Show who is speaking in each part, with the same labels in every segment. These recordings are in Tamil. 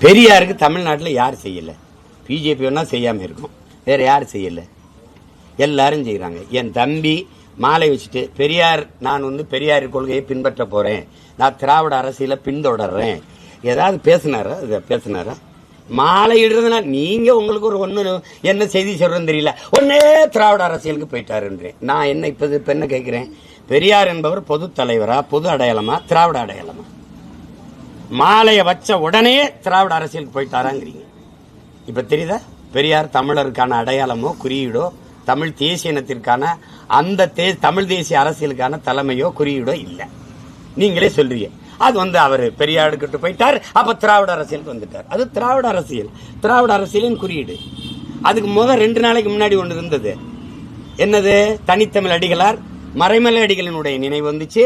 Speaker 1: பெரியாருக்கு தமிழ்நாட்டில் யார் செய்யலை? பிஜேபி வேணா செய்யாமல் இருக்கும், வேற யார் செய்யலை? எல்லாரும் செய்கிறாங்க. என் தம்பி மாலை வச்சுட்டு பெரியார், நான் பெரியார் கொள்கையை பின்பற்ற போறேன், நான் திராவிட அரசியலை பின்தொடர்றேன், ஏதாவது பேசினாரா? மாலை இடுறதுனா நீங்க உங்களுக்கு ஒரு ஒண்ணு என்ன செய்தி சொல்றதுன்னு தெரியல, ஒன்னே திராவிட அரசியலுக்கு போயிட்டாருன்றேன். நான் என்ன இப்ப என்ன கேட்கிறேன், பெரியார் என்பவர் பொது தலைவரா, பொது அடையாளமா, திராவிட அடையாளமா? மாலையை வச்ச உடனே திராவிட அரசியலுக்கு போயிட்டாராங்கிறீங்க. இப்ப தெரியுதா? பெரியார் தமிழருக்கான அடையாளமோ குறியீடோ, தமிழ் தேசிய இனத்திற்கான அந்த தமிழ் தேசிய அரசியலுக்கான தலைமையோ குறியீடோ இல்லை. நீங்களே சொல்றீங்க. அது அவர் பெரியாருக்கு போயிட்டார், அப்ப திராவிட அரசியலுக்கு வந்துட்டார். அது திராவிட அரசியல், திராவிட அரசியலின் குறியீடு. அதுக்கு 2 நாளைக்கு முன்னாடி ஒன்று இருந்தது. என்னது? தனித்தமிழ் அடிகளார், மறைமலை அடிகளினுடைய நினைவு வந்துச்சு.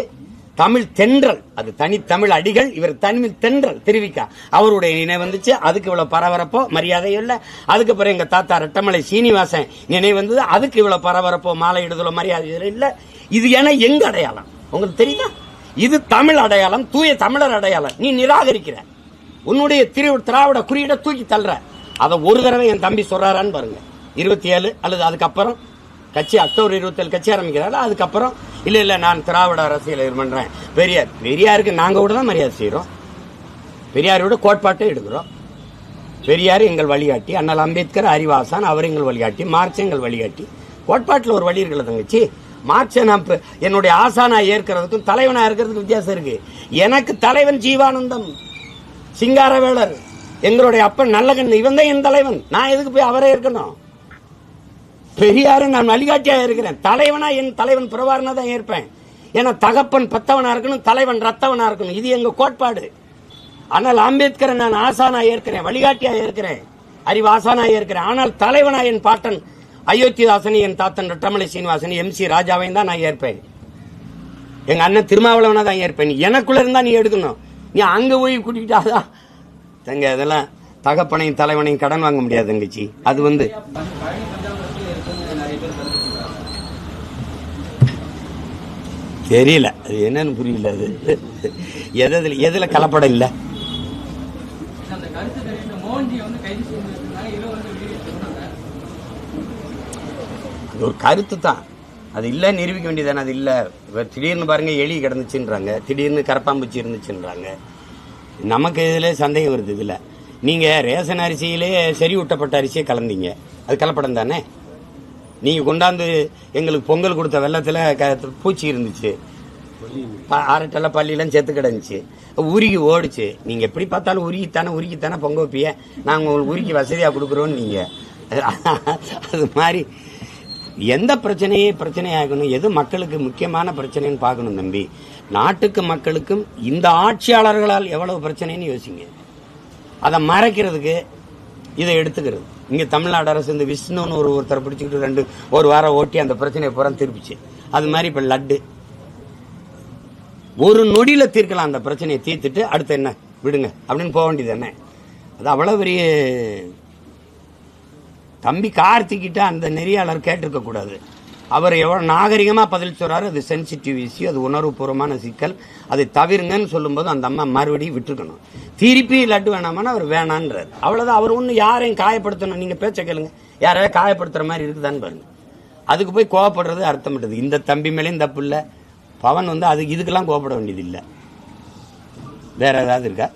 Speaker 1: தமிழ் தென்றல், அது தனித்தமிழ் அடிகள், இவர் தமிழ் தென்றல் தெரிவிக்கா, அவருடைய நினைவு வந்துச்சு. அதுக்கு இவ்வளவு பரபரப்போ மரியாதையோ இல்லை. அதுக்கு பிறகு எங்க தாத்தா ரெட்டமலை சீனிவாசன் நினைவு வந்தது, அதுக்கு இவ்வளவு பரபரப்போ மாலை இடுதலோ மரியாதை இல்லை. இது ஏன்னா எங்க அடையாளம் உங்களுக்கு தெரியுதா? இது தமிழ் அடையாளம், தூய தமிழர் அடையாளம். நீ நிராகரிக்கிற, உன்னுடைய திராவிட குறியீட தூக்கி தள்ளுற. அதை ஒரு தடவை என் தம்பி சொல்றாரான்னு பாருங்க. 27 அல்லது அதுக்கப்புறம் கட்சி அக்டோபர் 27 கட்சி ஆரம்பிக்கிறாரு. அதுக்கப்புறம் இல்ல நான் திராவிட அரசியல் பண்றேன். பெரியாருக்கு நாங்க கூட தான் மரியாதை செய்யறோம், பெரியாரோட கோட்பாட்டை எடுக்கிறோம். பெரியார் எங்கள் வழிகாட்டி, அண்ணல் அம்பேத்கர் அறிவாசான், அவர் எங்கள் வழிகாட்டி, மார்க்ஸ் எங்கள் வழிகாட்டி. கோட்பாட்டில் ஒரு வழி இருக்கிறது தங்கச்சி. மார்க்ஸை நான் என்னுடைய ஆசானா ஏற்கிறதுக்கும் தலைவனா இருக்கிறதுக்கும் வித்தியாசம் இருக்கு. எனக்கு தலைவன் ஜீவானந்தம், சிங்காரவேலர், எங்களுடைய அப்பன் நல்லகண்ணு, இவன் தான் என் தலைவன். நான் எதுக்கு போய் அவரே இருக்கணும்? பெரியாரு நான் வழிகாட்டியா இருக்கிறேன். தலைவனா என் தலைவன் பிரபாரனா தான் ஏற்பேன். ஏன்னா தகப்பன் பத்தவனா இருக்கணும், தலைவன் ரத்தவனா இருக்கணும். இது எங்க கோட்பாடு. ஆனால் அம்பேத்கரை நான் ஆசானா ஏற்கிறேன், வழிகாட்டியா ஏற்கிறேன், அறிவு ஆசானா ஏற்கிறேன். ஆனால் தலைவனா என் பாட்டன் அயோத்திதாசனி, என் தாத்தன் ரெட்டமலை சீனிவாசனி, MC ராஜாவையும் தான் நான் ஏற்பேன். எங்க அண்ணன் திருமாவளவனா தான் ஏற்பேன். எனக்குள்ள இருந்தா நீ எடுக்கணும். நீ அங்க போய் கூட்டிக்கிட்டாதான் தங்க இதெல்லாம் தகப்பனையும் தலைவனையும் கடன் வாங்க முடியாது தங்கச்சி. அது தெரியல, அது என்னன்னு புரியல. அது எதுல கலப்படம் இல்ல. அது ஒரு கருத்து தான், அது இல்ல நிரூபிக்க வேண்டியதானே. அது இல்ல, திடீர்னு பாருங்க எலி கிடந்துச்சுன்றாங்க, திடீர்னு கரப்பாம்பூச்சி இருந்துச்சுன்றாங்க. நமக்கு இதுல சந்தேகம் வருது. இதுல நீங்க ரேஷன் அரிசியிலே செறிவூட்டப்பட்ட அரிசியை கலந்தீங்க, அது கலப்படம் தானே. நீங்க கொண்டாந்து எங்களுக்கு பொங்கல் கொடுத்த வெள்ளத்துல பூச்சி இருந்துச்சு, அரட்டல பள்ளியெல்லாம் செத்து கிடந்துச்சு, உருகி ஓடிச்சு. நீங்க எப்படி பார்த்தாலும் உருகித்தானே பொங்க வைப்பிய. நாங்க உங்களுக்கு உருகி வசதியா கொடுக்குறோன்னு நீங்க. அது மாதிரி எந்த பிரச்சனையாகணும், எது மக்களுக்கு முக்கியமான பிரச்சனைன்னு பார்க்கணும் தம்பி. நாட்டுக்கு மக்களுக்கும் இந்த ஆட்சியாளர்களால் எவ்வளவு பிரச்சனைன்னு யோசிங்க. அதை மறைக்கிறதுக்கு இதை எடுத்துக்கிறது. இங்க தமிழ்நாடு அரசு இந்த விஷ்ணுன்னு ஒருத்தரை பிடிச்சிக்கிட்டு ஒரு வாரம் ஓட்டி அந்த பிரச்சனையை பூரா தீர்ப்பிச்சு. அது மாதிரி இப்ப லட்டு ஒரு நொடியில தீர்க்கலாம். அந்த பிரச்சனையை தீர்த்துட்டு அடுத்து என்ன விடுங்க அப்படின்னு போக வேண்டியது என்ன. அது அவ்வளவு பெரிய தம்பி கார்த்திக்கிட்ட அந்த நெறியாளர் கேட்டிருக்க கூடாது. அவர் எவ்வளவு நாகரிகமா பதில் சொல்றாரு. அது சென்சிட்டிவ் இஷ்யூ, அது உணர்வுபூர்வமான சிக்கல், அதை தவிருங்கன்னு சொல்லும்போது அந்த அம்மா மறுபடியும் விட்டுருக்கணும். திருப்பி லட்டு வேணாமான்னு அவர் வேணான்றார். அவ்வளவுதான். அவர் ஒன்னும் யாரையும் காயப்படுத்தணும். நீங்க பேச்ச கேளுங்க, யாரையும் காயப்படுத்துற மாதிரி இருக்குதான்னு பாருங்க. அதுக்கு போய் கோவப்படுறது அர்த்தம். இந்த தம்பி மேலேயும் தப்பு இல்லை. பவன் அது இதுக்கெல்லாம் கோவப்பட வேண்டியது இல்லை. வேற ஏதாவது இருக்கா?